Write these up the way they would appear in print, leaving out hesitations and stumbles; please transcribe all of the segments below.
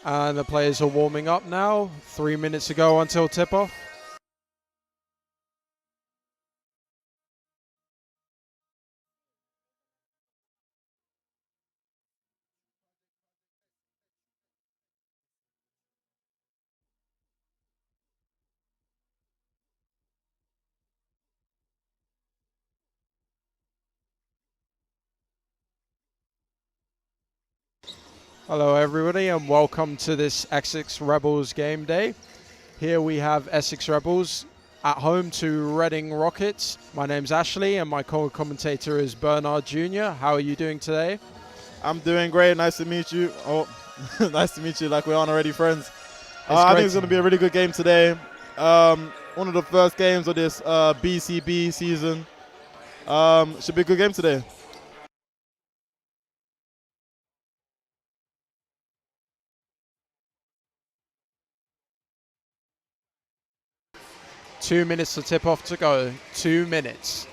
And the players are warming up now. 3 minutes to go until tip-off. Hello everybody and welcome to this Essex Rebels game day. Here we have Essex Rebels at home to Reading Rockets. My name's Ashley and my co-commentator is Bernard Jr. How are you doing today? I'm doing great. Nice to meet you. Oh, nice to meet you. Like we aren't already friends. It's I great think it's going to be a really good game today. One of the first games of this BCB season. Should be a good game today. 2 minutes to tip-off to go. 2 minutes.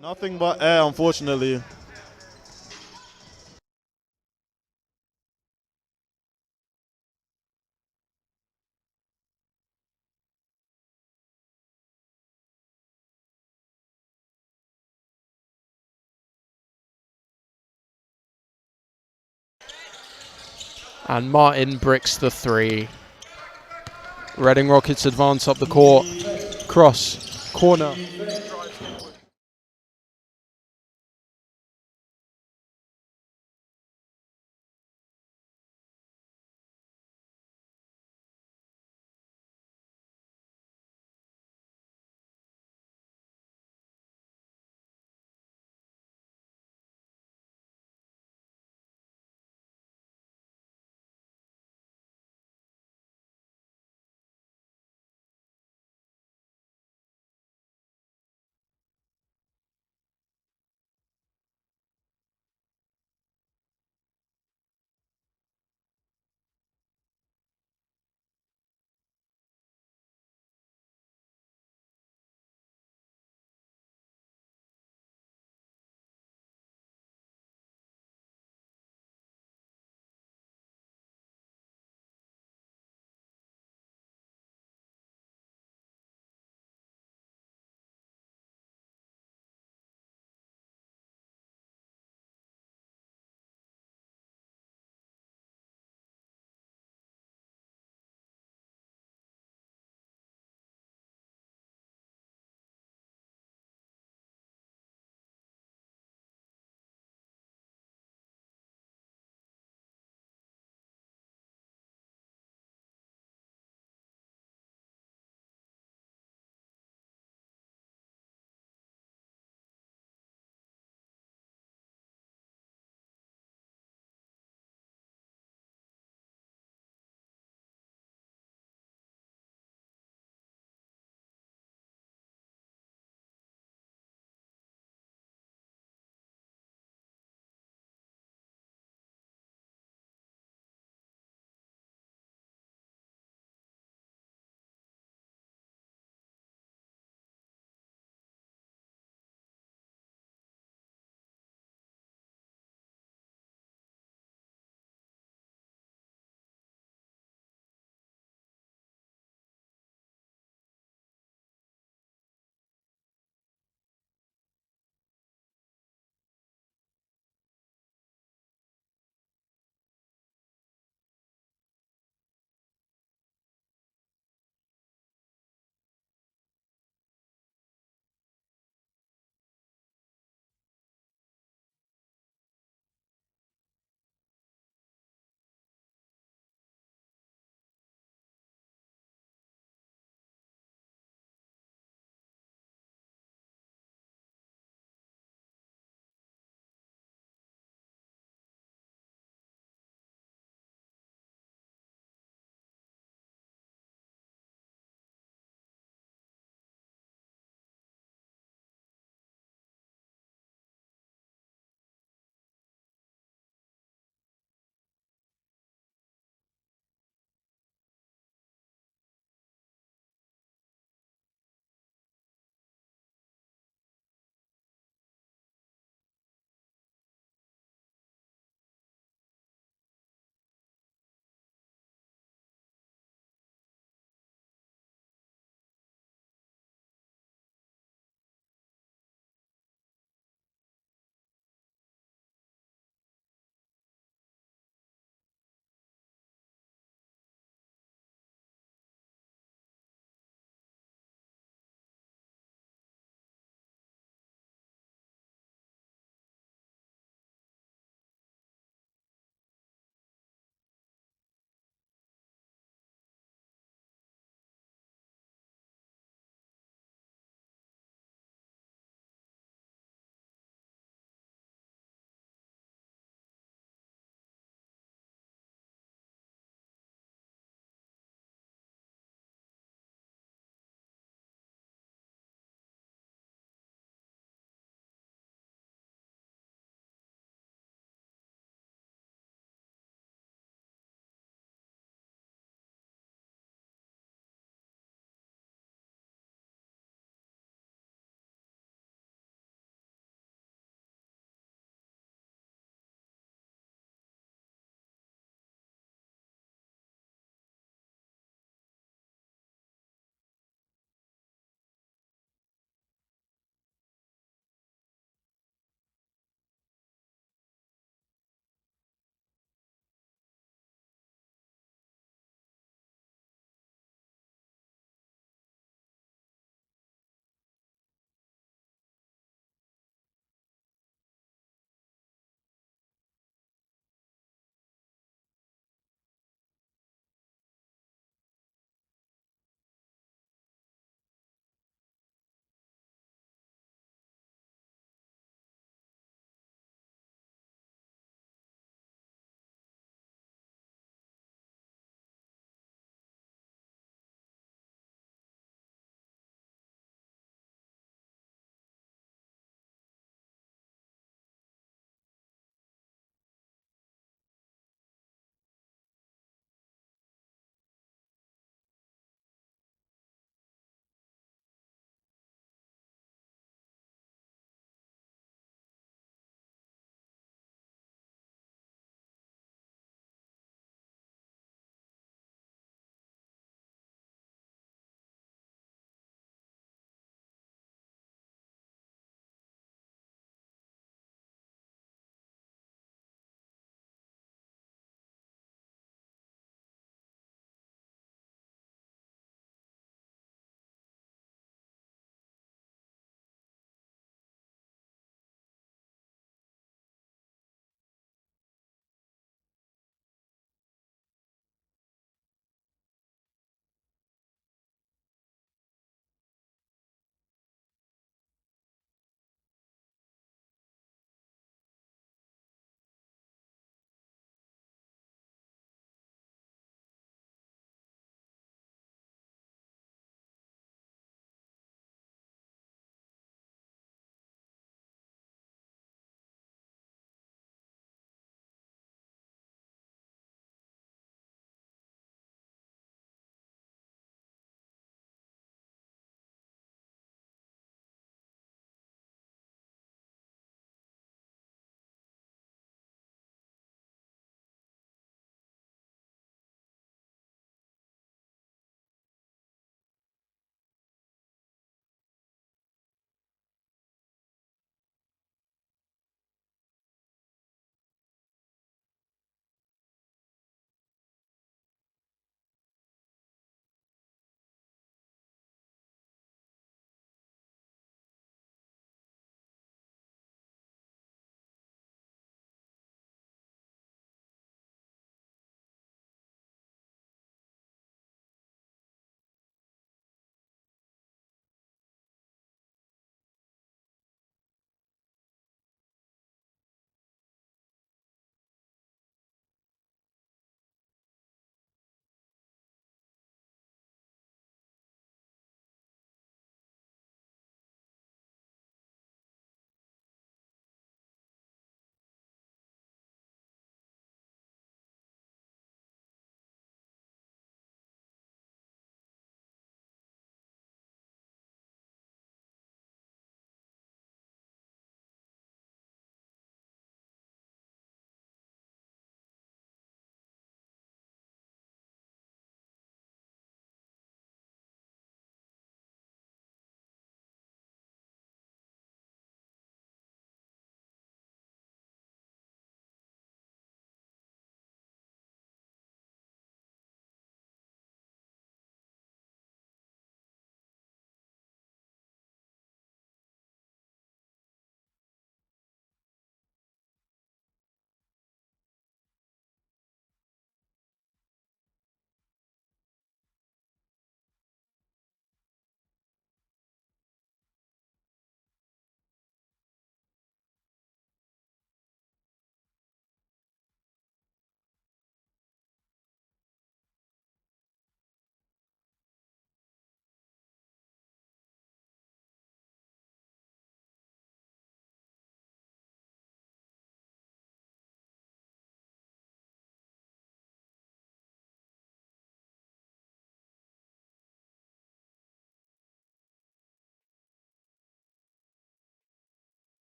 Nothing but air, unfortunately. And Martin bricks the 3. Reading Rockets advance up the court. Cross. Corner.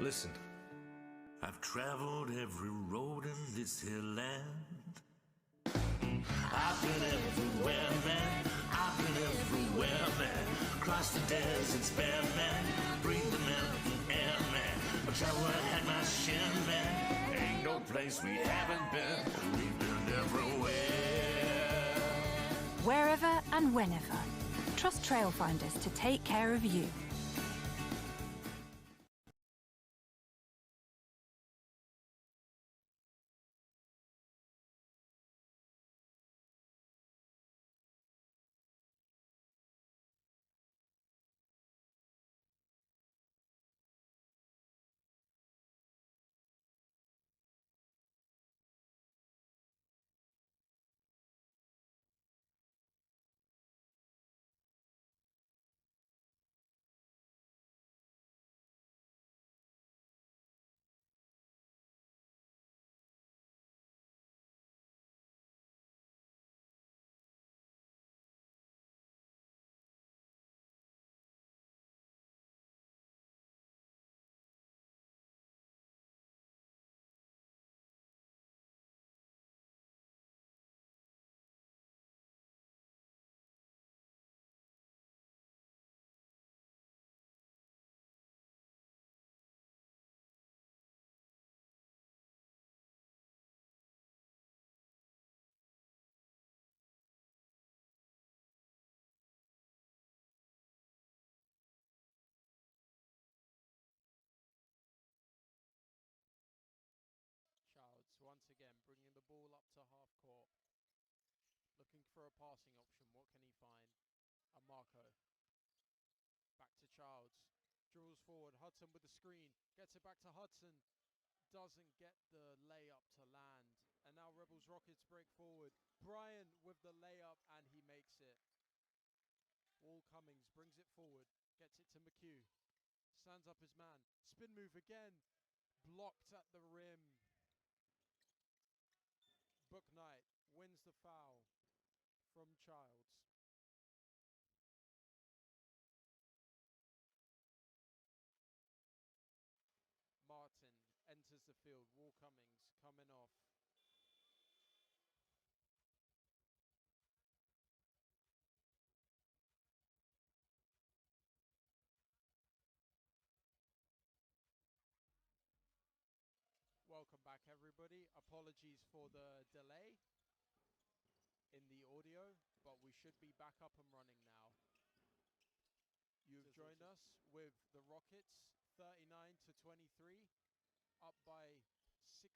Listen, I've traveled every road in this here land. I've been everywhere, man. I've been everywhere, man. Crossed the deserts bare, man. Breathe the mountain air, man. But travel had my share, man. Ain't no place we haven't been. We've been everywhere. Wherever and whenever. Trust Trailfinders to take care of you. Childs once again bringing the ball up to half court. Looking for a passing option. What can he find? A Marco. Back to Childs. Dribbles forward. Hudson with the screen. Gets it back to Hudson. Doesn't get the layup to land. And now Rebels Rockets break forward. Brian with the layup and he makes it. Wall Cummings brings it forward. Gets it to McHugh. Stands up his man. Spin move again. Blocked at the rim. Booknight wins the foul from Childs. Martin enters the field. Wall Cummings coming off. Welcome back, everybody. Apologies for the delay in the audio, but we should be back up and running now. You've joined us with the Rockets, 39-23, up by 16.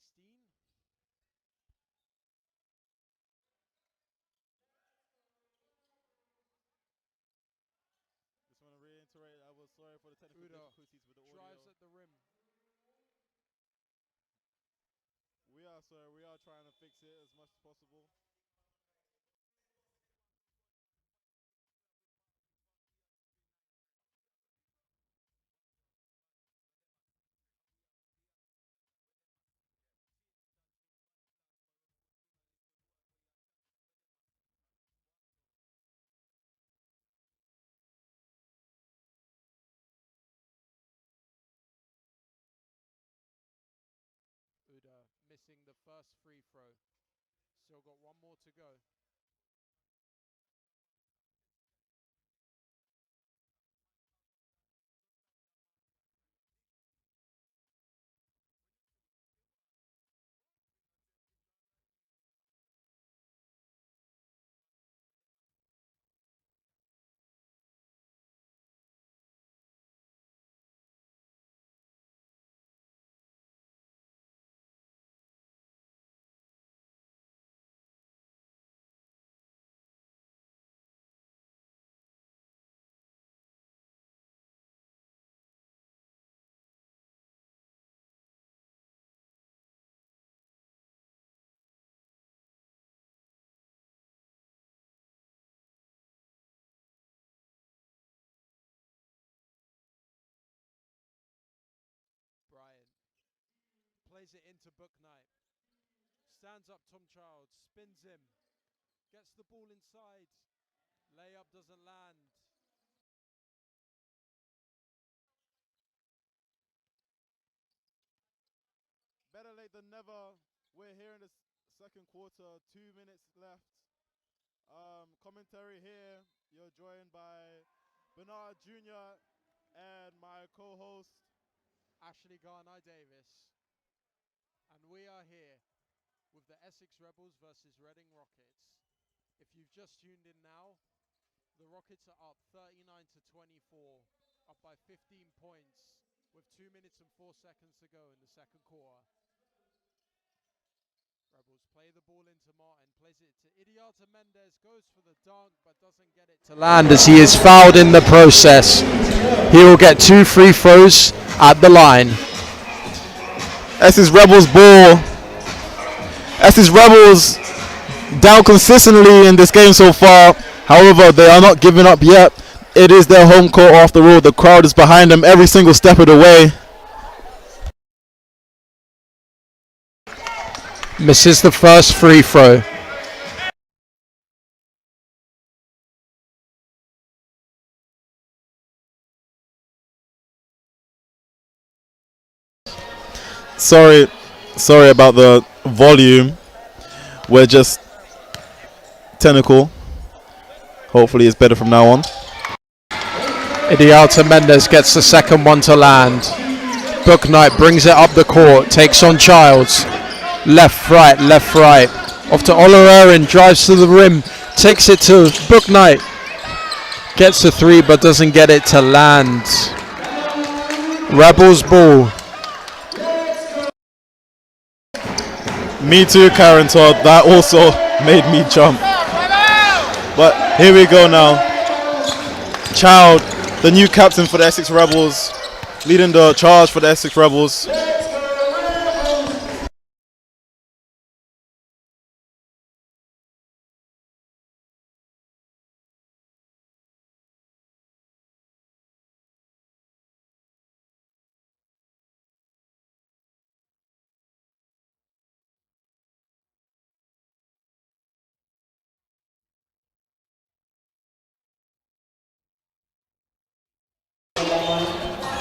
Just want to reiterate, I was sorry for the technical difficulties with the audio. Drives at the rim. We are trying to fix it as much as possible. Uda missing the first free throw. Still got one more to go. Brian plays it into Booknight. Stands up Tom Childs, spins him, gets the ball inside. Layup doesn't land. late than never. We're here in the second quarter, 2 minutes left. Commentary here. You're joined by Bernard Jr. and my co-host Ashley Garnay Davis. And we are here with the Essex Rebels versus Reading Rockets. If you've just tuned in now, the Rockets are up 39 to 24, up by 15 points with 2 minutes and 4 seconds to go in the second quarter. Rebels play the ball into Martin, plays it to Idiata Mendes, goes for the dunk but doesn't get it to land as he is fouled in the process. He will get 2 free throws at the line. Essex Rebels ball. Essex Rebels down consistently in this game so far. However, they are not giving up yet. It is their home court after all. The crowd is behind them every single step of the way. Misses the first free throw. Sorry about the volume. We're just technical. Hopefully it's better from now on. Idiata Mendes gets the second one to land. Booknight brings it up the court, takes on Childs. Left, right. Off to Olorin, drives to the rim, takes it to Booknight. Gets the 3 but doesn't get it to land. Rebels ball. Me too, Karen Todd. That also made me jump. But here we go now. Child, the new captain for the Essex Rebels, leading the charge for the Essex Rebels.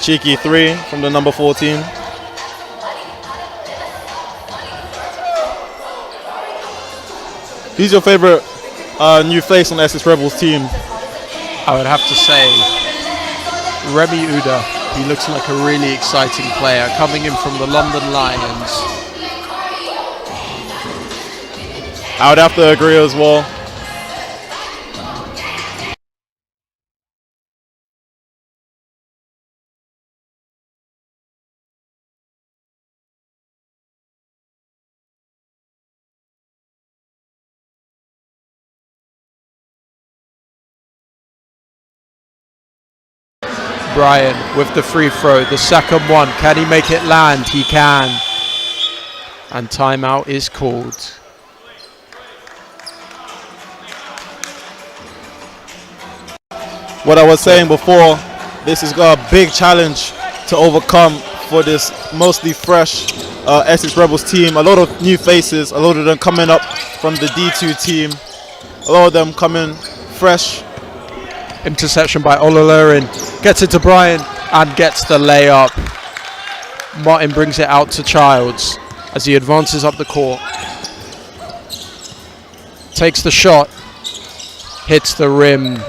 Cheeky 3 from the number 14. Who's your favorite new face on the Essex Rebels team? I would have to say Remy Uda. He looks like a really exciting player coming in from the London Lions. I would have to agree as well. Brian with the free throw, the second one. Can he make it land? He can. And timeout is called. What I was saying before, this is a big challenge to overcome for this mostly fresh Essex Rebels team. A lot of new faces, a lot of them coming up from the D2 team. A lot of them coming fresh. Interception by Olorin. Gets it to Brian and gets the layup. Martin brings it out to Childs as he advances up the court. Takes the shot. Hits the rim.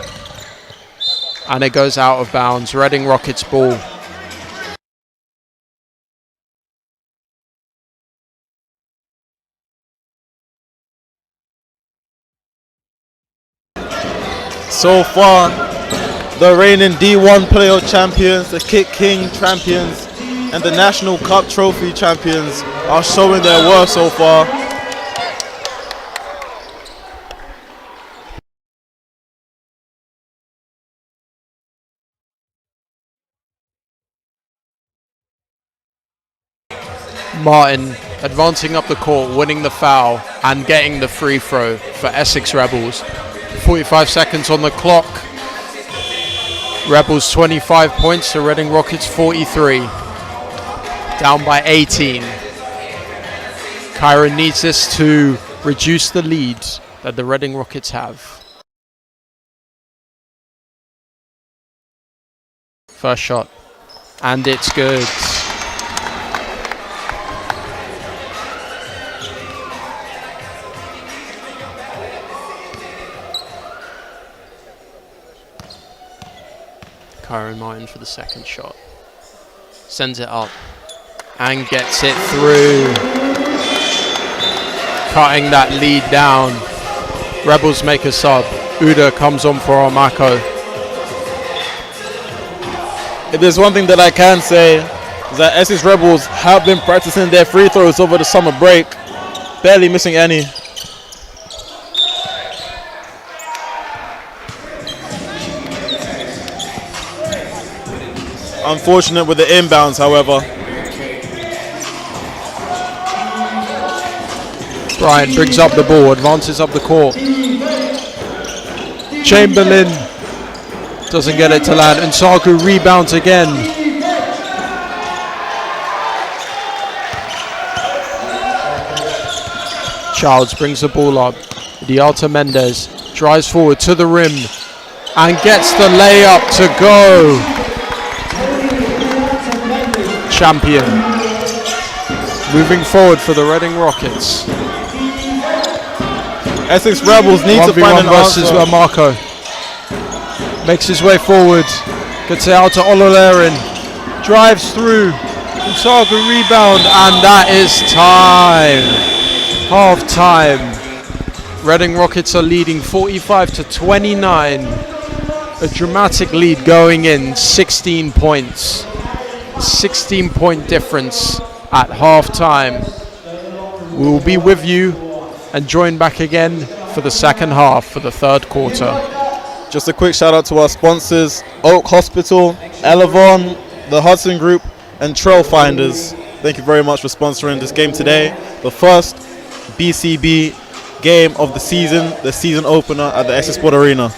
And it goes out of bounds. Reading Rockets ball. So far, the reigning D1 playoff champions, the Kick King champions, and the National Cup Trophy champions are showing their worth so far. Martin advancing up the court, winning the foul and getting the free throw for Essex Rebels. 45 seconds on the clock. Rebels 25 points to Reading Rockets 43. Down by 18. Kyron needs this to reduce the lead that the Reading Rockets have. First shot. And it's good. car in mind for the second shot. Sends it up and gets it through. Cutting that lead down. Rebels make a sub. Uda comes on for Omako. If there's one thing that I can say, is that Essex Rebels have been practicing their free throws over the summer break, barely missing any. Unfortunate with the inbounds, however. Brian brings up the ball, advances up the court. Chamberlain doesn't get it to land, and Sagu rebounds again. Childs brings the ball up. Dialta Mendes drives forward to the rim and gets the layup to go. Champion moving forward for the Reading Rockets. Essex Rebels need to find an versus answer. Marco. Makes his way forward. Gets it out to Ololerin. Drives through. Saga rebound. And that is time. Half time. Reading Rockets are leading 45-29. A dramatic lead going in. 16 points. 16-point difference at half time. We will be with you and join back again for the second half, for the third quarter. Just a quick shout out to our sponsors, Oak Hospital, Elevon, the Hudson Group, and Trailfinders. Thank you very much for sponsoring this game today. The first BCB game of the season opener at the Essex Sport Arena.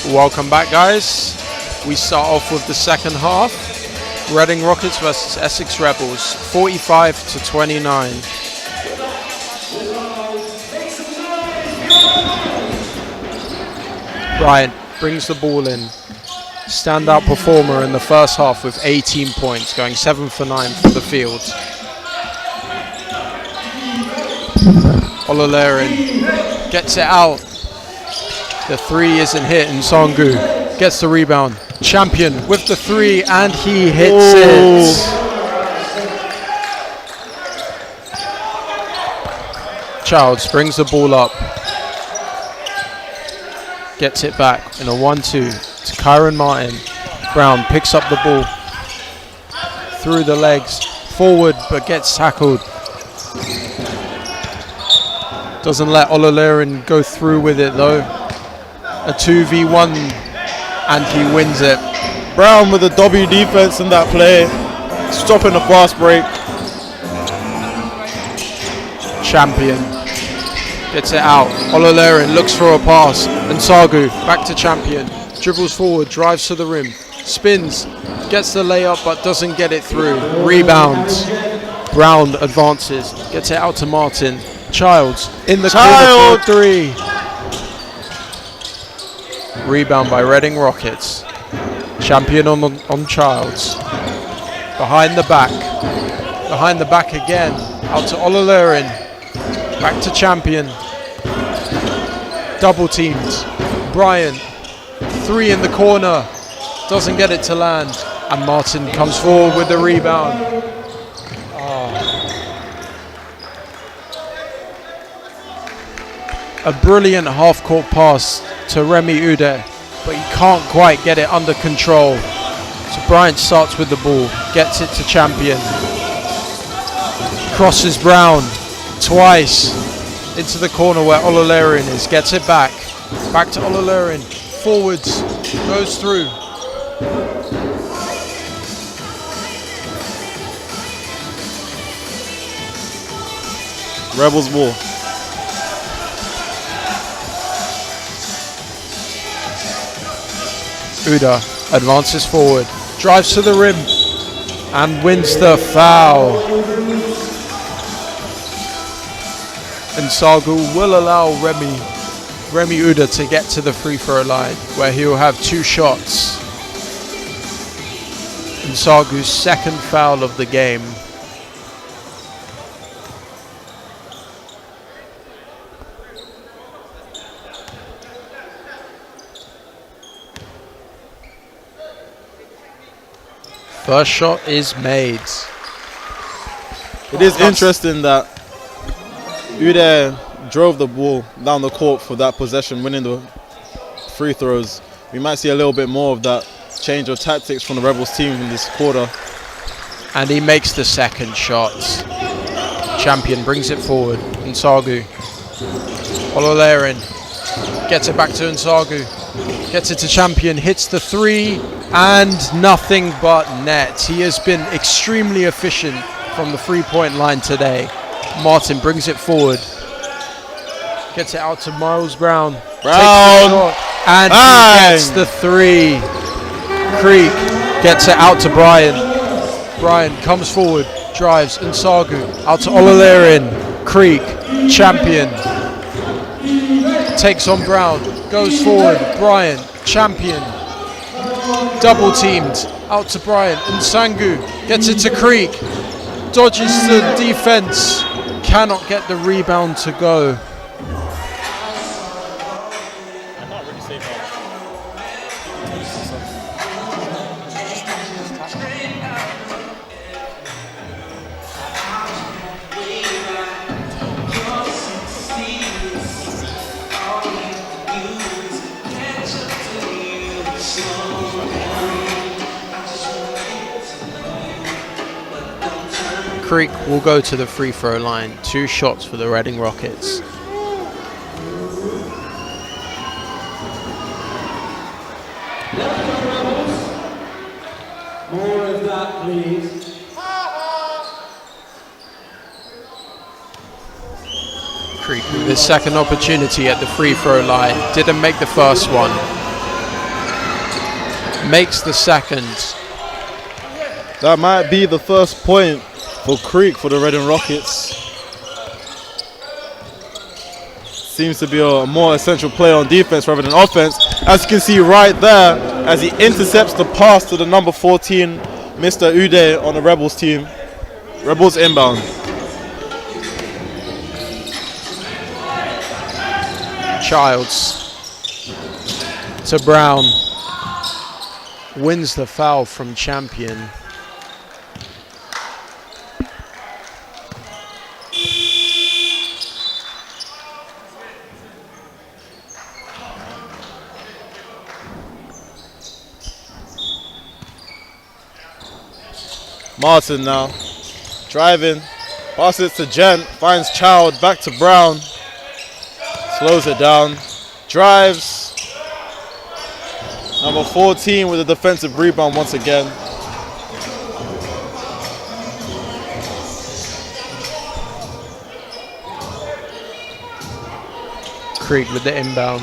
Welcome back, guys. We start off with the second half. Reading Rockets versus Essex Rebels, 45-29. Bryant brings the ball in. Standout performer in the first half with 18 points, going 7 for 9 from the field. Olalerin gets it out. The three isn't hit, and Songu gets the rebound. Champion with the three, and he hits it. Childs brings the ball up. Gets it back in a 1-2 to Kyron Martin. Brown picks up the ball. Through the legs. Forward, but gets tackled. Doesn't let Olalerin go through with it, though. A 2v1, and he wins it. Brown with a W defense in that play, stopping the fast break. Champion gets it out. Olalerin looks for a pass, and Sagu back to Champion. Dribbles forward, drives to the rim, spins, gets the layup but doesn't get it through. Rebounds. Brown advances, gets it out to Martin. Childs in the corner for three. Rebound by Reading Rockets. Champion on Childs. Behind the back. Behind the back again. Out to Olalerin. Back to Champion. Double teamed. Bryant. Three in the corner. Doesn't get it to land. And Martin comes forward with the rebound. A brilliant half-court pass to Remy Ude, but he can't quite get it under control. So Bryant starts with the ball, gets it to Champion. Crosses Brown twice into the corner where Olalerin is, gets it back. Back to Olalerin, forwards, goes through. Rebels ball. Uda advances forward, drives to the rim, and wins the foul. And Sagu will allow Remy Uda to get to the free throw line, where he will have 2 shots. And Sagu's second foul of the game. First shot is made. It is interesting that Ude drove the ball down the court for that possession, winning the free throws. We might see a little bit more of that change of tactics from the Rebels team in this quarter. And he makes the second shot. Champion brings it forward. Nsagu. Olalerin gets it back to Nsagu. Gets it to Champion, hits the three, and nothing but net. He has been extremely efficient from the 3-point line today. Martin brings it forward. Gets it out to Miles Brown. Brown! And he gets the three. Creek gets it out to Brian. Brian comes forward, drives, Nsagu out to Olalerin. Creek, Champion. Takes on Brown, goes forward, Bryant, Champion, double teamed, out to Bryant, Nsangu gets it to Creek, dodges the defense, cannot get the rebound to go. Creek will go to the free throw line. 2 shots for the Reading Rockets. More of that, please. Creek with his second opportunity at the free throw line. Didn't make the first one. makes the second. That might be the first point for Creek for the Reading Rockets. Seems to be a more essential player on defense rather than offense. As you can see right there, as he intercepts the pass to the number 14, Mr. Ude on the Rebels team. Rebels inbound. Childs to Brown. Wins the foul from Champion. Martin now, driving, passes it to Gent, finds Child, back to Brown, slows it down, drives, number 14 with a defensive rebound once again. Creek with the inbound.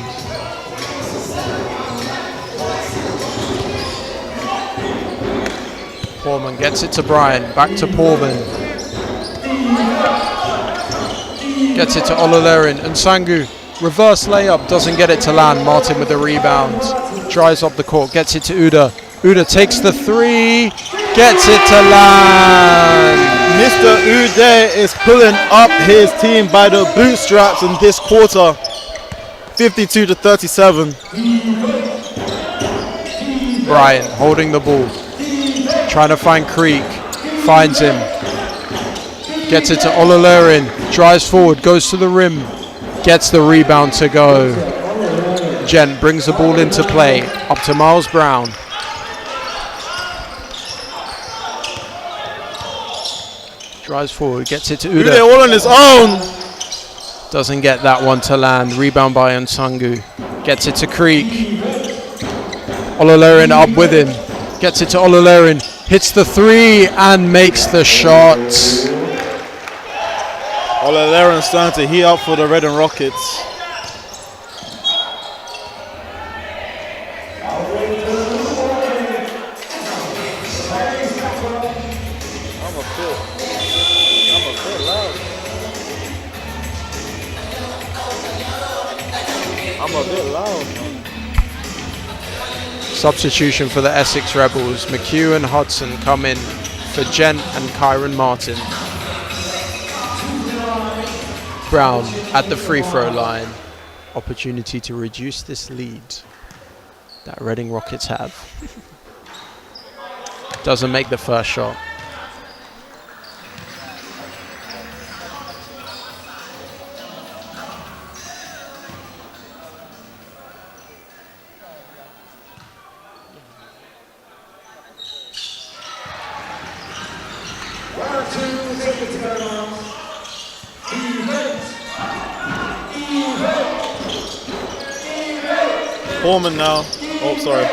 Poorman gets it to Brian, back to Poorman. Gets it to Olalerin and Sangu. Reverse layup, doesn't get it to land. Martin with the rebound. Drives up the court, gets it to Uda. Uda takes the three, gets it to land. Mr. Ude is pulling up his team by the bootstraps in this quarter. 52 to 37. Brian holding the ball. Trying to find Creek. Finds him. Gets it to Olalerin. Drives forward, goes to the rim. Gets the rebound to go. Gent brings the ball into play. Up to Miles Brown. Drives forward, gets it to Uda. Ude all on his own. Doesn't get that one to land. Rebound by Nsangu. Gets it to Creek. Olalerin up with him. Gets it to Olalerin. Hits the three and makes the shot. Olalerin starting to heat up for the Reading Rockets. I'm a bit loud. Substitution for the Essex Rebels. McHugh and Hudson come in for Gent and Kyron Martin. Brown at the free throw line. Opportunity to reduce this lead that Reading Rockets have. Doesn't make the first shot. Poorman now. Oh, sorry.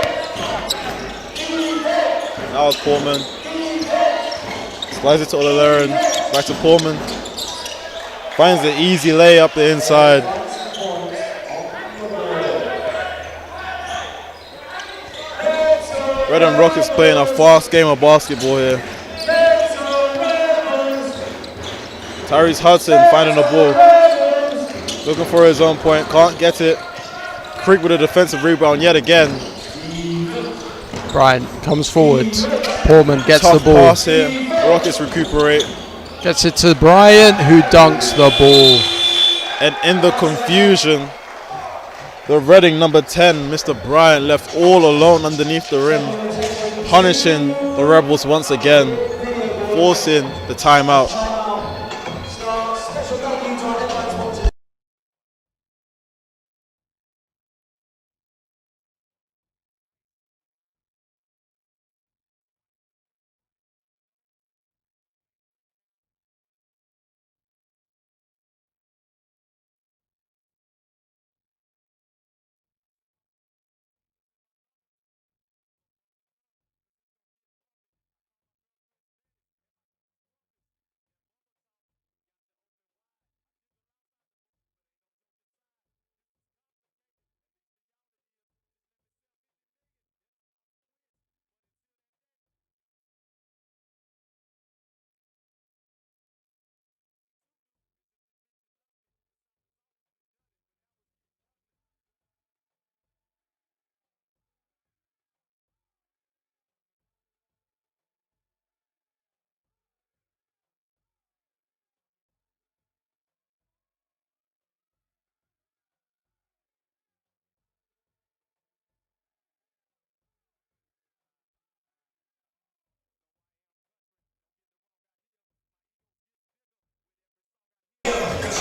That was Poorman. Slides it to Olalerin. Back to Poorman. Finds the easy layup the inside. Reading Rockets playing a fast game of basketball here. Tyrese Hudson finding the ball. Looking for his own point. Can't get it. Creek with a defensive rebound yet again. Brian comes forward. Poorman gets Tough the ball. pass here. Rockets recuperate. Gets it to Brian, who dunks the ball. And in the confusion, the Reading number 10, Mr. Bryant, left all alone underneath the rim, punishing the Rebels once again, forcing the timeout.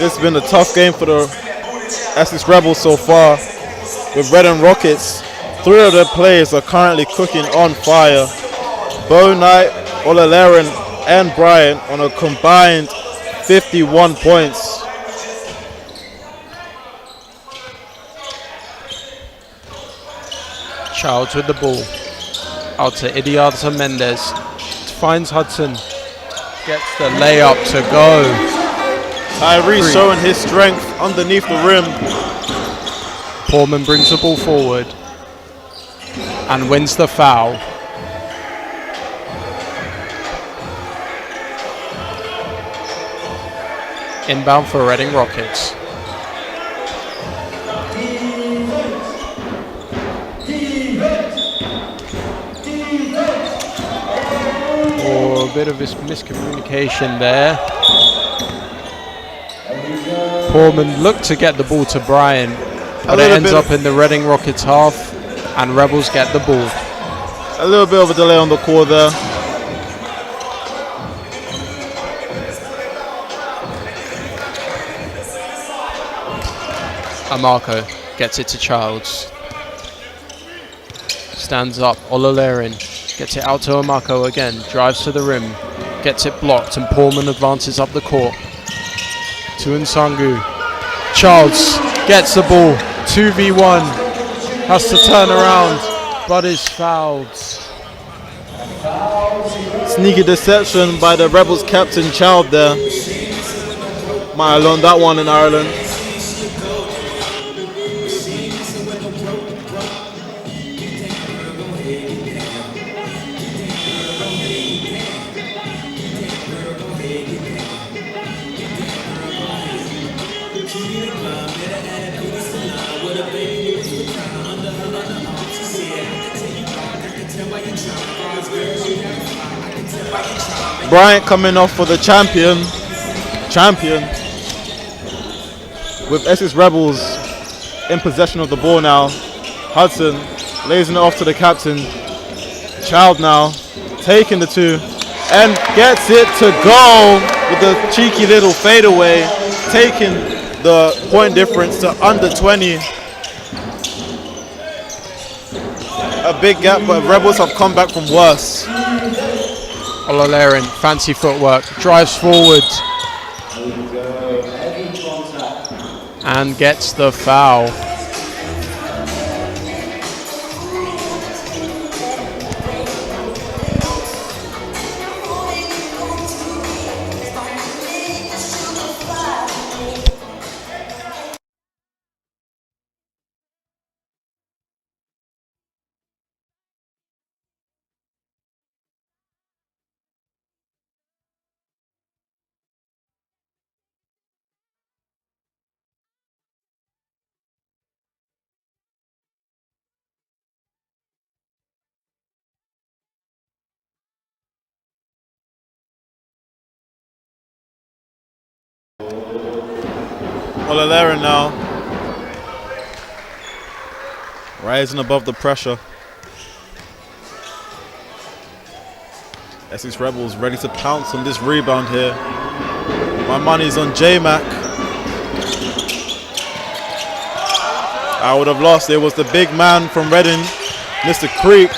This has been a tough game for the Essex Rebels so far. With Red and Rockets, 3 of their players are currently cooking on fire. Bo Knight, Olalerin, and Brian on a combined 51 points. Childs with the ball. Out to Idiata Mendes. Finds Hudson. Gets the layup to go. Tyrese showing his strength underneath the rim. Portman brings the ball forward and wins the foul. Inbound for Reading Rockets. Oh, a bit of miscommunication there. Portman looked to get the ball to Brian, but it ends up in the Reading Rockets half, and Rebels get the ball. A little bit of a delay on the call there. Amarco gets it to Childs. Stands up, Olalerin gets it out to Amarco again, drives to the rim, gets it blocked, and Portman advances up the court to Nsangu. Childs gets the ball, 2v1, has to turn around, but is fouled. Sneaky deception by the Rebels captain Child there. Might have learned that one in Ireland. Bryant coming off for the champion with Essex Rebels in possession of the ball now. Hudson lays it off to the captain. Child now taking the 2 and gets it to go with a cheeky little fadeaway, taking the point difference to under 20. A big gap, but Rebels have come back from worse. Olalerin, fancy footwork, drives forward and gets the foul. Olalerin now rising above the pressure. Essex Rebels ready to pounce on this rebound here. My money's on J-Mac. I would have lost. It was the big man from Reading, Mr. Creek,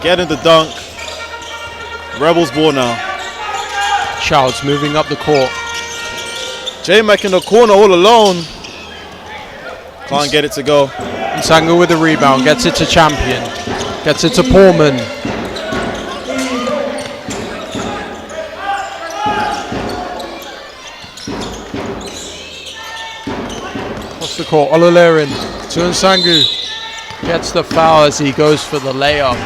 getting the dunk. Rebels ball now. Childs moving up the court. J-Mac in the corner all alone. Can't get it to go. Nsangu with the rebound, gets it to Champion. Gets it to Portman. Across the court, Olalerin to Nsangu. Gets the foul as he goes for the layup.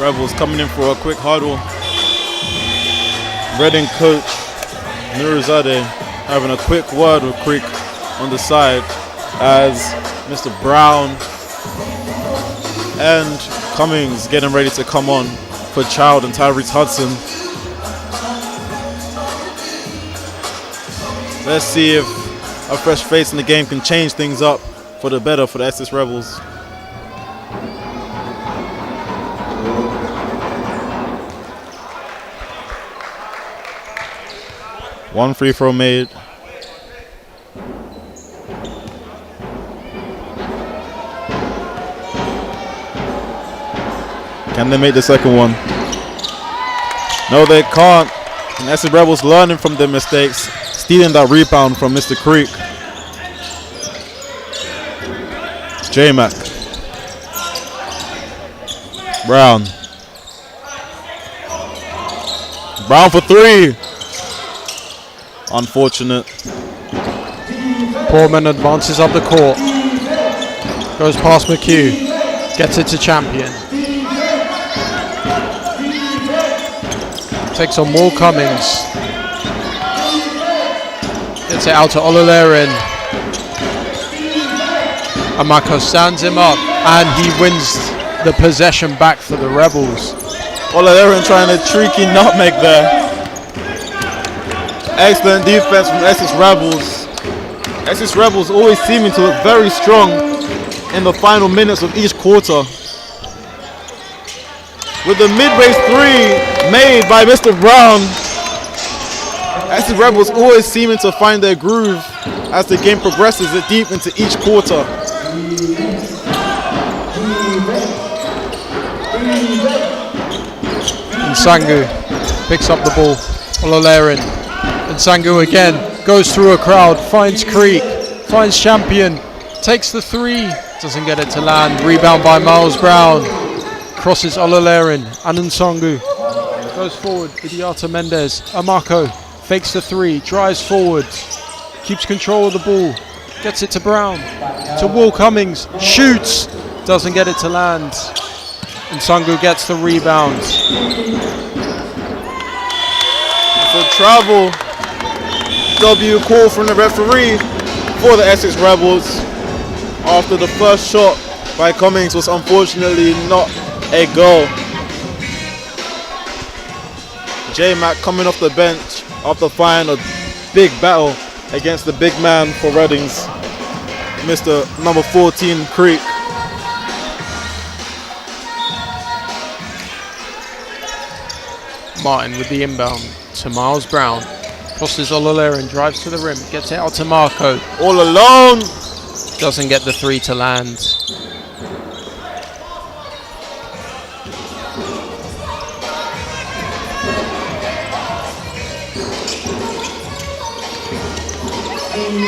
Rebels coming in for a quick huddle. Reading coach Nurizadeh having a quick word with Creek on the side as Mr. Brown and Cummings getting ready to come on for Child and Tyrese Hudson. Let's see if a fresh face in the game can change things up for the better for the Essex Rebels. One free throw made. Can they make the second one? No, they can't. And Essex Rebels learning from their mistakes, stealing that rebound from Mr. Creek. J-Mac. Brown. Brown for three. Unfortunate. Portman advances up the court. Goes past McHugh. Gets it to Champion. Takes on Wall Cummings. Gets it out to Olalerin. Amako stands him up and he wins the possession back for the Rebels. Olalerin trying a tricky nutmeg there. Excellent defense from Essex Rebels. Essex Rebels always seeming to look very strong in the final minutes of each quarter. With the mid-range three made by Mr. Brown, Essex Rebels always seeming to find their groove as the game progresses deep into each quarter. Nsangu picks up the ball. Olalerin. Nsangu again goes through a crowd, finds Creek, finds Champion, takes the three, doesn't get it to land. Rebound by Miles Brown. Crosses Olalerin and Nsangu. Goes forward, Idiata Mendes. Amako fakes the three, drives forward, keeps control of the ball, gets it to Brown, to Wall Cummings, shoots, doesn't get it to land. Nsangu gets the rebound. So travel, W call from the referee for the Essex Rebels after the first shot by Cummings was unfortunately not a goal. J-Mac coming off the bench after firing a big battle against the big man for Readings, Mr. number 14 Creek. Martin with the inbound to Miles Brown. Crosses Olalerin, drives to the rim, gets it out to Marco. All alone. Doesn't get the three to land.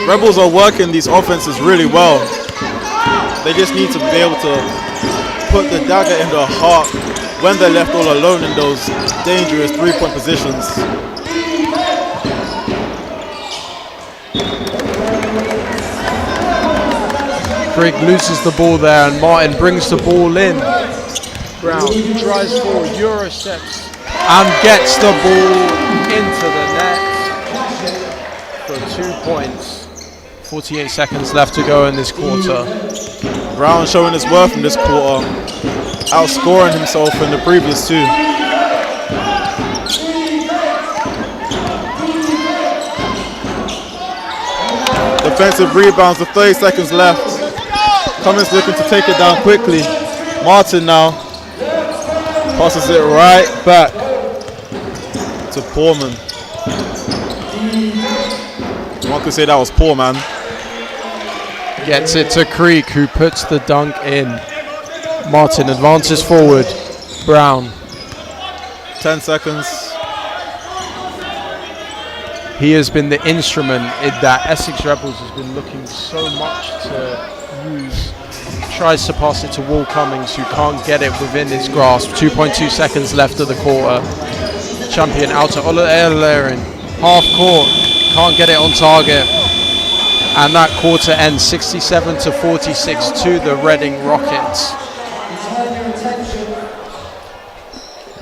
Rebels are working these offenses really well. They just need to be able to put the dagger in their heart when they're left all alone in those dangerous three-point positions. Creek loses the ball there and Martin brings the ball in. Brown drives forward, Euro steps and gets the ball into the net for 2 points. 48 seconds left to go in this quarter. Brown showing his worth in this quarter, outscoring himself in the previous two. Defensive rebounds with 30 seconds left. Cummings looking to take it down quickly. Martin now passes it right back to Poorman. One could say that was poor, man. Gets it to Creek, who puts the dunk in. Martin advances forward. Brown. 10 seconds. He has been the instrument in that Essex Rebels has been looking so much to use. Tries to pass it to Wall Cummings, who can't get it within his grasp. 2.2 seconds left of the quarter. Champion out to Olalerin. Half court, can't get it on target. And that quarter ends 67 to 46 to the Reading Rockets.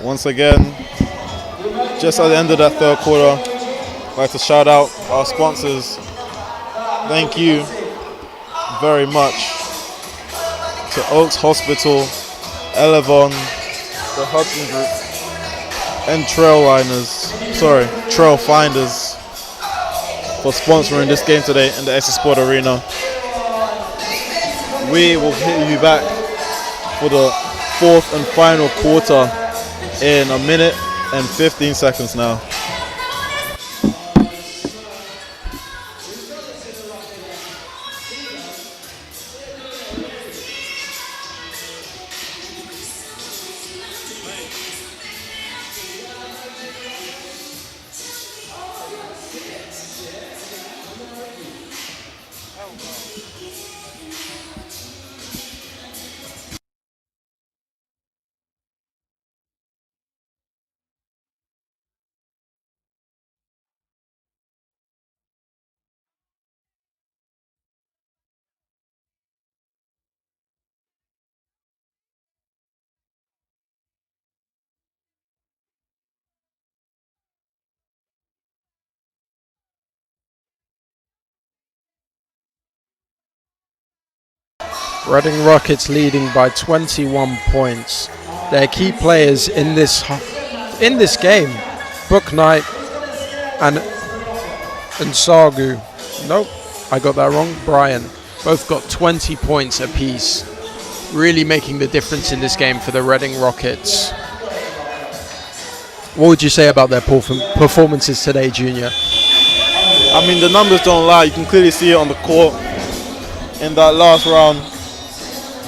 Once again, just at the end of that third quarter, I'd like to shout out our sponsors. Thank you very much to Oaks Hospital, Elevon, the Hudson Group, and Trail Finders for sponsoring this game today in the Essex Sport Arena. We will hit you back for the fourth and final quarter in a minute and 15 seconds now. Reading Rockets leading by 21 points. Their key players in this game, Book Knight and Sagu. Nope, I got that wrong. Brian. Both got 20 points apiece. Really making the difference in this game for the Reading Rockets. What would you say about their performances today, Junior? I mean, the numbers don't lie. You can clearly see it on the court. In that last round,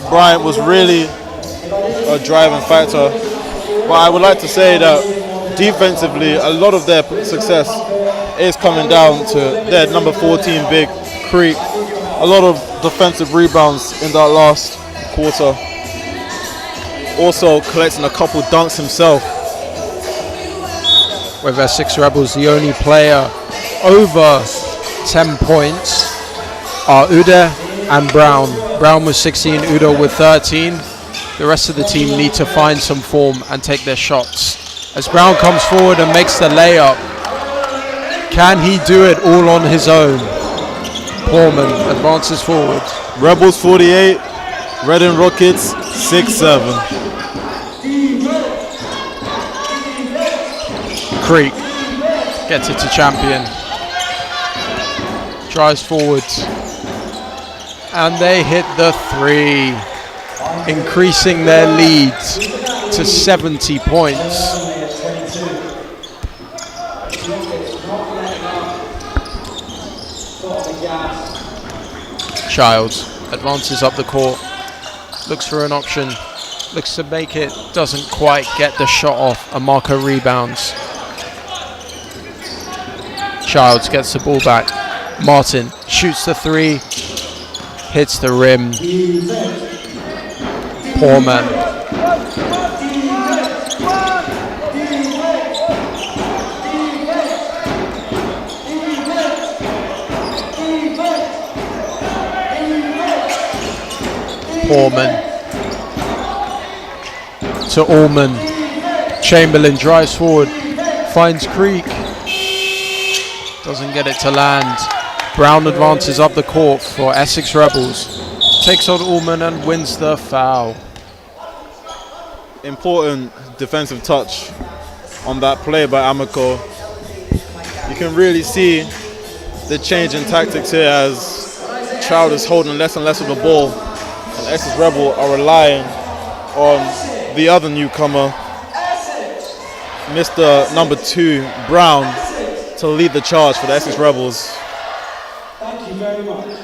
Bryant was really a driving factor. But I would like to say that defensively, a lot of their success is coming down to their number 14 big, Creek. A lot of defensive rebounds in that last quarter. Also collecting a couple dunks himself. With Essex Rebels, the only player over 10 points are Uda and Brown. Brown with 16, Uda with 13. The rest of the team need to find some form and take their shots. As Brown comes forward and makes the layup, can he do it all on his own? Poorman advances forward. Rebels 48, Reading Rockets 6-7. Creek gets it to Champion. Drives forward. And they hit the three, increasing their lead to 70 points. Childs advances up the court, looks for an option, looks to make it, doesn't quite get the shot off, and Marco rebounds. Childs gets the ball back. Martin shoots the three, hits the rim. Poorman. Poorman to Allman. Chamberlain drives forward, finds Creek. Doesn't get it to land. Brown advances up the court for Essex Rebels. Takes on Allman and wins the foul. Important defensive touch on that play by Amico. You can really see the change in tactics here as Child is holding less and less of the ball, and Essex Rebel are relying on the other newcomer, Mr. number 2, Brown, to lead the charge for the Essex Rebels. Thank you very much.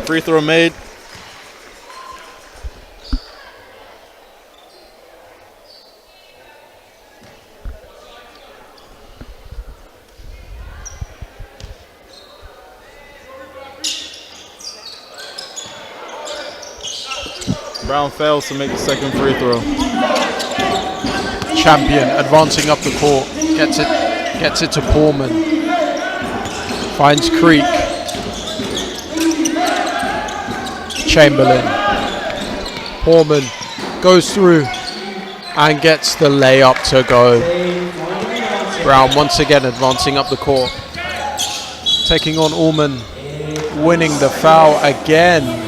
Free throw made. Brown fails to make the second free throw. Champion advancing up the court, gets it to Poorman. Finds Creek. Chamberlain. Poorman goes through and gets the layup to go. Brown once again advancing up the court. Taking on Allman, winning the foul again.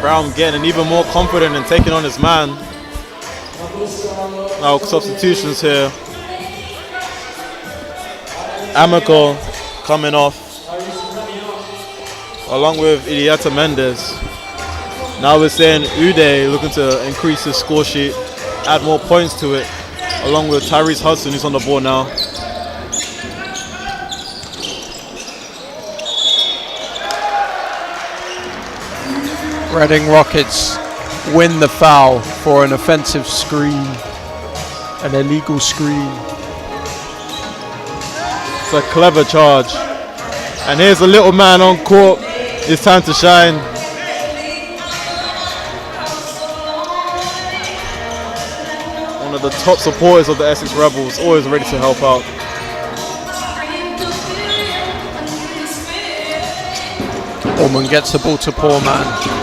Brown getting even more confident in taking on his man. Now substitutions here. Amico coming off, along with Idiata Mendes. Now we're saying Uday looking to increase his score sheet, add more points to it, along with Tyrese Hudson, who's on the board now. Reading Rockets win the foul for an offensive screen, an illegal screen. It's a clever charge. And here's a little man on court. It's time to shine. One of the top supporters of the Essex Rebels, always ready to help out. Allman gets the ball to Poorman.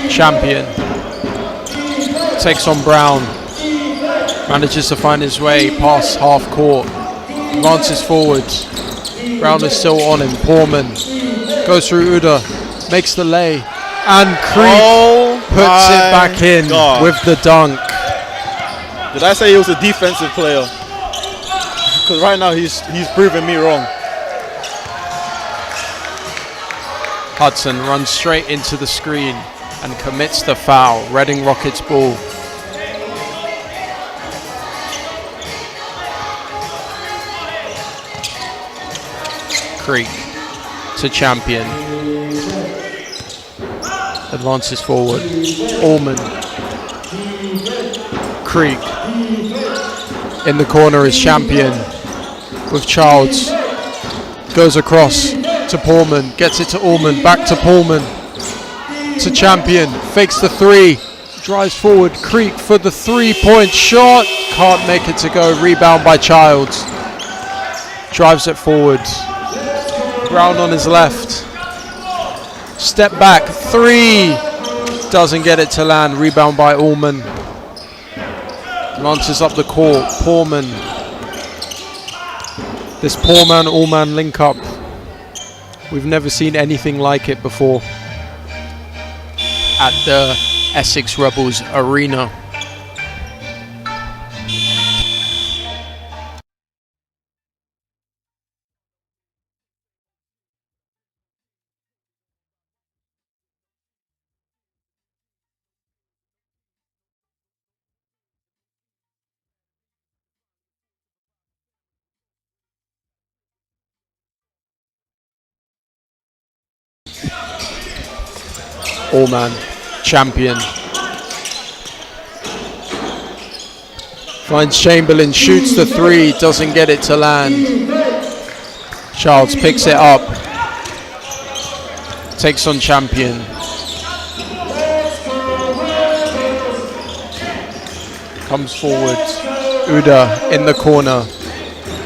Champion takes on Brown. Manages to find his way past half court. Advances forward. Brown is still on him. Poorman goes through Uda. Makes the lay. And Creek puts it back in with the dunk. Did I say he was a defensive player? Because right now he's proving me wrong. Hudson runs straight into the screen and commits the foul. Reading Rockets ball. Creek to Champion. Advances forward. Allman. Creek. In the corner is Champion with Childs. Goes across to Poorman. Gets it to Allman. Back to Poorman. To Champion. Fakes the three. Drives forward. Creek for the 3-point shot. Can't make it to go. Rebound by Childs. Drives it forward. Brown on his left. Step back. 3. Doesn't get it to land. Rebound by Allman. Launches up the court. Poorman. This Poorman Allman link up. We've never seen anything like it before at the Essex Rebels Arena. Allman, Champion. Finds Chamberlain, shoots the 3, doesn't get it to land. Childs picks it up. Takes on Champion. Comes forward. Uda in the corner.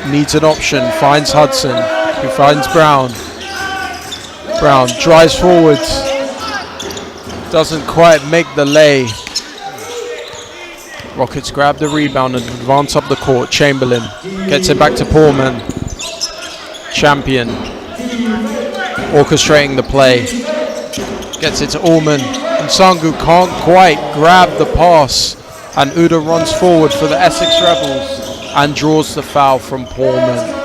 Needs an option. Finds Hudson. Who finds Brown. Brown drives forward. Doesn't quite make the lay. Rockets grab the rebound and advance up the court. Chamberlain gets it back to Poorman. Champion orchestrating the play. Gets it to Allman. And Sangu can't quite grab the pass. And Uda runs forward for the Essex Rebels and draws the foul from Poorman.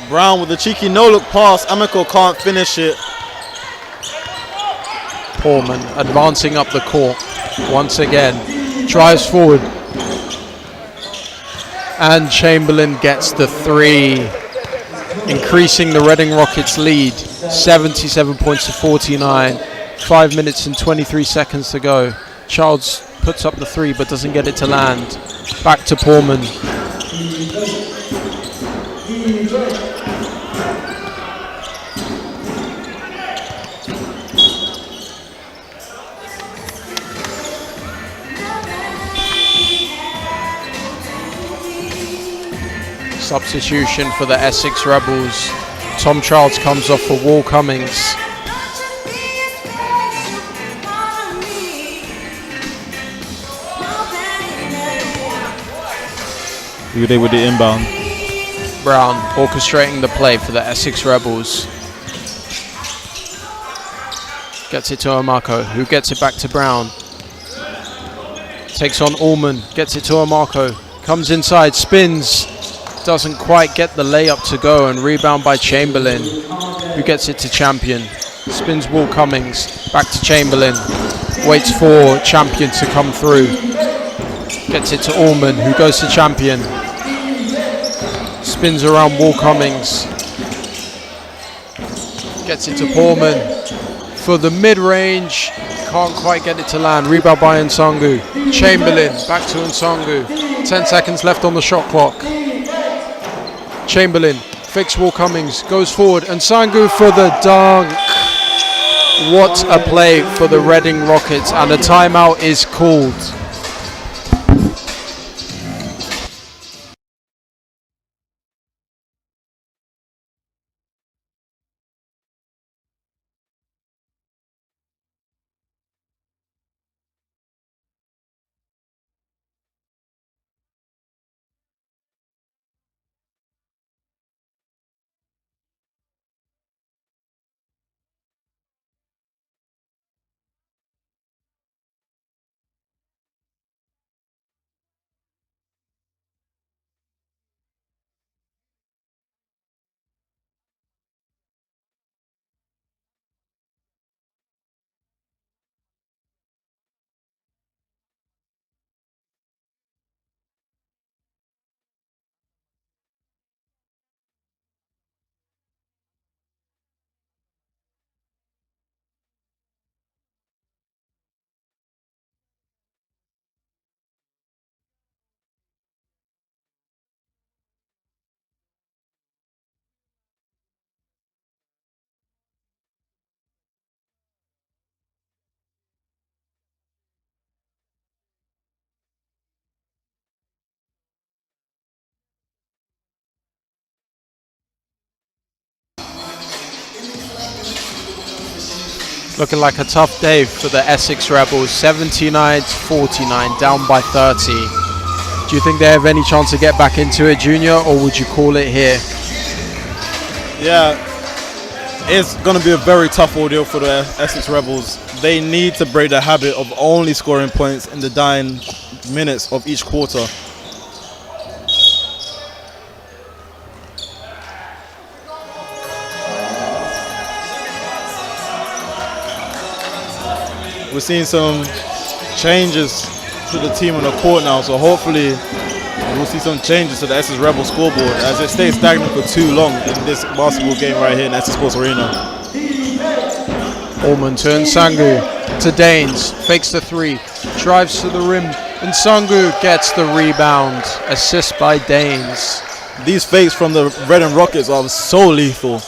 Brown with a cheeky no-look pass. Amiko can't finish it. Poorman advancing up the court once again. Drives forward. And Chamberlain gets the 3. Increasing the Reading Rockets lead. 77 points to 49. 5 minutes and 23 seconds to go. Childs puts up the 3 but doesn't get it to land. Back to Poorman. Substitution for the Essex Rebels. Tom Childs comes off for Wall Cummings. Who they with the inbound? Brown orchestrating the play for the Essex Rebels. Gets it to Amarco, who gets it back to Brown. Takes on Allman, gets it to Amarco. Comes inside, spins. Doesn't quite get the layup to go, and rebound by Chamberlain, who gets it to Champion. Spins Wall Cummings, back to Chamberlain. Waits for Champion to come through. Gets it to Allman, who goes to Champion. Spins around Wall Cummings. Gets it to Poorman for the mid-range. Can't quite get it to land. Rebound by Nsangu. Chamberlain, back to Nsangu. 10 seconds left on the shot clock. Chamberlain fakes Will Cummings, goes forward, and Sangu for the dunk. What a play for the Reading Rockets, and a timeout is called. Looking like a tough day for the Essex Rebels. 79-49, down by 30. Do you think they have any chance to get back into it, Junior, or would you call it here? Yeah, it's going to be a very tough ordeal for the Essex Rebels. They need to break the habit of only scoring points in the dying minutes of each quarter. We're seeing some changes to the team on the court now, so hopefully we'll see some changes to the Essex Rebel scoreboard as it stays stagnant for too long in this basketball game right here in Essex Sports Arena. Allman to Nsangu, to Daines, fakes the three, drives to the rim, Nsangu gets the rebound, assist by Daines. These fakes from the Reading Rockets are so lethal.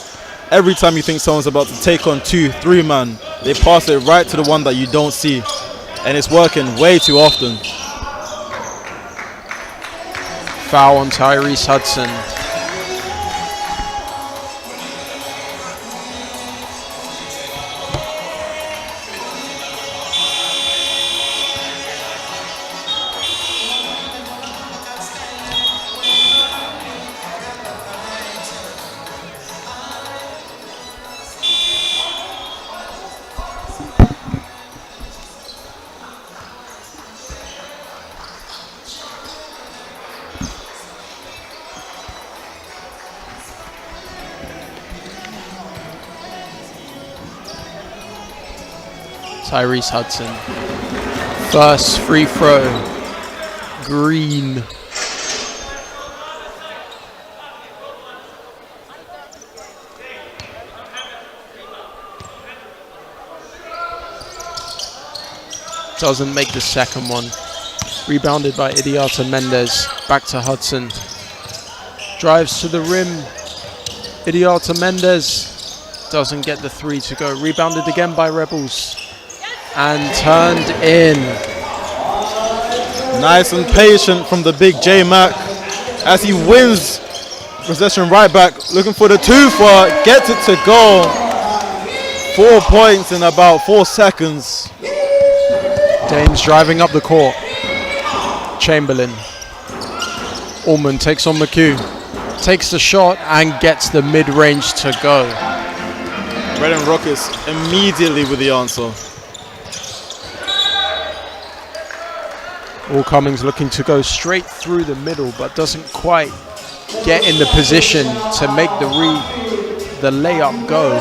Every time you think someone's about to take on 2-3 man, they pass it right to the one that you don't see, and it's working way too often. Foul on Tyrese Hudson. Tyrese Hudson. First free throw. Green. Doesn't make the second one. Rebounded by Idiata Mendes. Back to Hudson. Drives to the rim. Idiata Mendes doesn't get the three to go. Rebounded again by Rebels. And turned in. Nice and patient from the big J-Mac as he wins possession right back, looking for the 2-4, gets it to go. 4 points in about 4 seconds. Daines driving up the court. Chamberlain. Allman takes on McHugh. Takes the shot and gets the mid-range to go. Reading Rockets immediately with the answer. Will Cummings looking to go straight through the middle, but doesn't quite get in the position to make the layup go.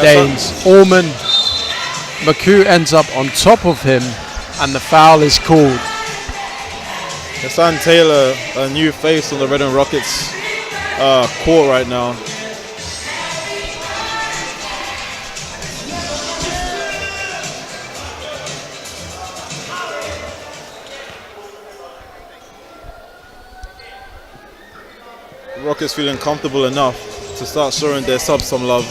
Daines, Allman, McHugh ends up on top of him, and the foul is called. Hassan Taylor, a new face on the Reading Rockets court right now. The Rockets feeling comfortable enough to start showing their subs some love.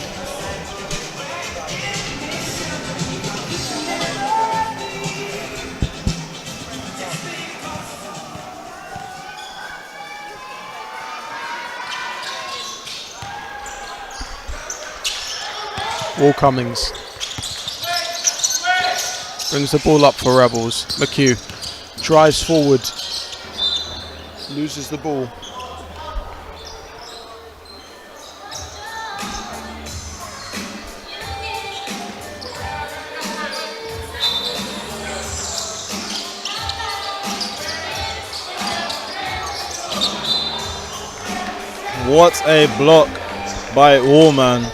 Wall Cummings brings the ball up for Rebels. McHugh drives forward, loses the ball. What a block by Allman.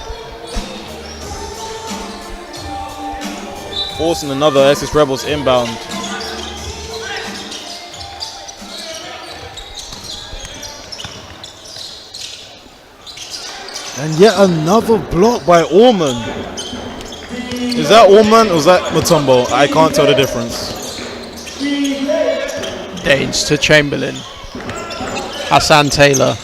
Forcing another Essex Rebels inbound. And yet another block by Allman. Is that Allman or is that Mutombo? I can't tell the difference. Danes to Chamberlain. Hassan Taylor.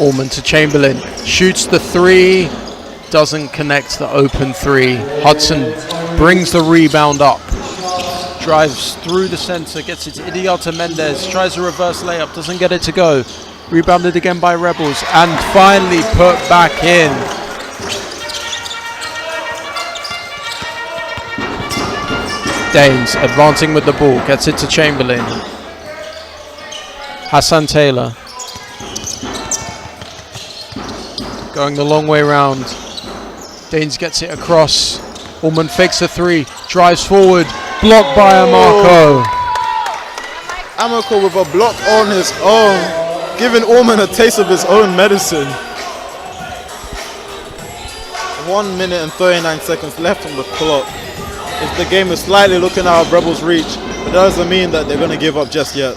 Allman to Chamberlain. Shoots the three. Doesn't connect the open three. Hudson brings the rebound up. Drives through the center. Gets it to Idiata Mendez. Tries a reverse layup. Doesn't get it to go. Rebounded again by Rebels. And finally put back in. Danes advancing with the ball. Gets it to Chamberlain. Hassan Taylor. Going the long way round. Danes gets it across. Allman fakes a three. Drives forward. Blocked by Amarco. Amarco with a block on his own. Giving Allman a taste of his own medicine. 1 minute and 39 seconds left on the clock. If the game is slightly looking out of Rebels' reach, it doesn't mean that they're going to give up just yet.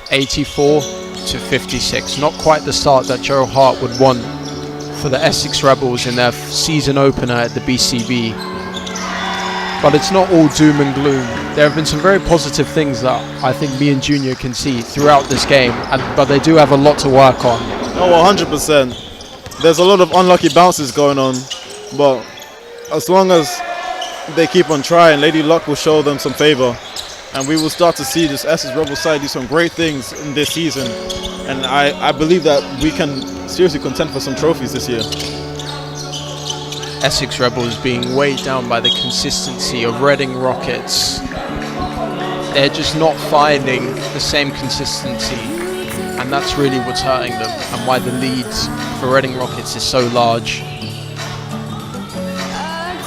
84-56. Not quite the start that Joe Hart would want for the Essex Rebels in their season opener at the BCB. But it's not all doom and gloom. There have been some very positive things that I think me and Junior can see throughout this game, but they do have a lot to work on. Oh, 100%. There's a lot of unlucky bounces going on, but as long as they keep on trying, Lady Luck will show them some favor. And we will start to see this Essex Rebels side do some great things in this season. And I believe that we can seriously contend for some trophies this year. Essex Rebels being weighed down by the consistency of Reading Rockets. They're just not finding the same consistency. And that's really what's hurting them and why the lead for Reading Rockets is so large.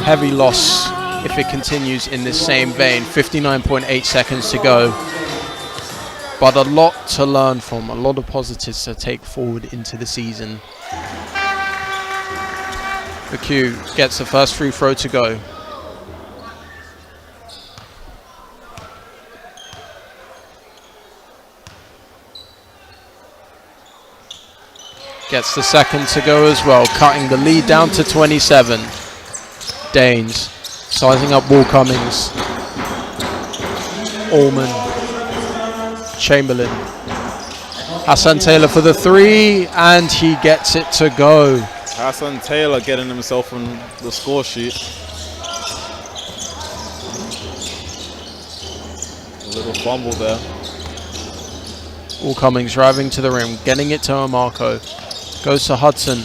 Heavy loss if it continues in this same vein. 59.8 seconds to go. But a lot to learn from, a lot of positives to take forward into the season. McHugh gets the first free throw to go. Gets the second to go as well, cutting the lead down to 27. Danes sizing up Wall Cummings. Allman. Chamberlain. Hassan Taylor for the three, and he gets it to go. Hassan Taylor getting himself on the score sheet. A little fumble there. Wall Cummings driving to the rim, getting it to Amarco. Goes to Hudson.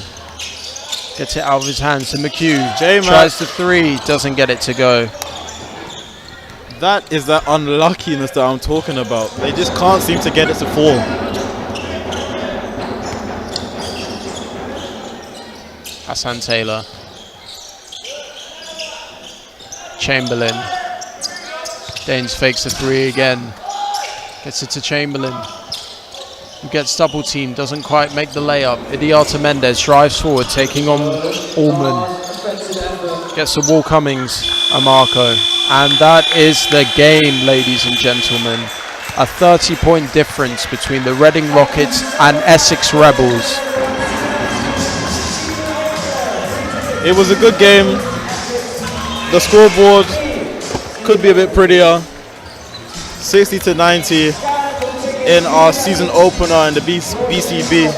Gets it out of his hands to McHugh. Tries the three, doesn't get it to go. That is that unluckiness that I'm talking about. They just can't seem to get it to fall. Hassan Taylor. Chamberlain. Danes fakes the three again. Gets it to Chamberlain. Who gets double teamed, doesn't quite make the layup. Idiata Mendez drives forward, taking on Allman. Gets the Wall Cummings and Marco. And that is the game, ladies and gentlemen. A 30-point difference between the Reading Rockets and Essex Rebels. It was a good game. The scoreboard could be a bit prettier. 60-90 in our season opener in the BCB.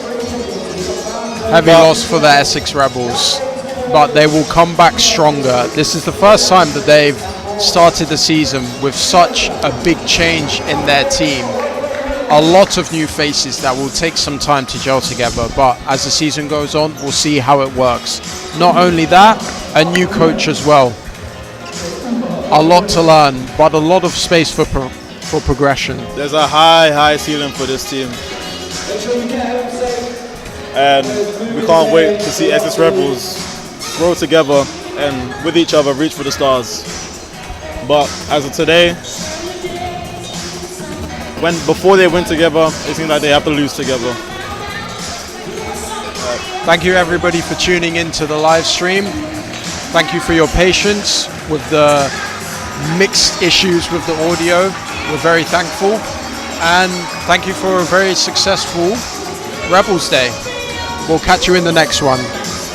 Heavy loss for the Essex Rebels, but they will come back stronger. This is the first time that they've started the season with such a big change in their team. A lot of new faces that will take some time to gel together, but as the season goes on, we'll see how it works. Not only that, a new coach as well. A lot to learn, but a lot of space for progression. There's a high ceiling for this team. And we can't wait to see Essex Rebels grow together and with each other reach for the stars. But as of today, before they win together, it seems like they have to lose together. Thank you everybody for tuning into the live stream. Thank you for your patience with the mixed issues with the audio. We're very thankful. And thank you for a very successful Rebels Day. We'll catch you in the next one.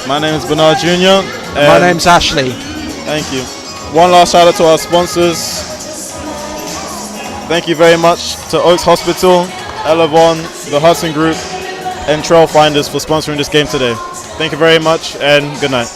My name is Bernard Jr. My name's Ashley. Thank you. One last shout out to our sponsors. Thank you very much to Oaks Hospital, Elevon, the Hudson Group, and Trail Finders for sponsoring this game today. Thank you very much and good night.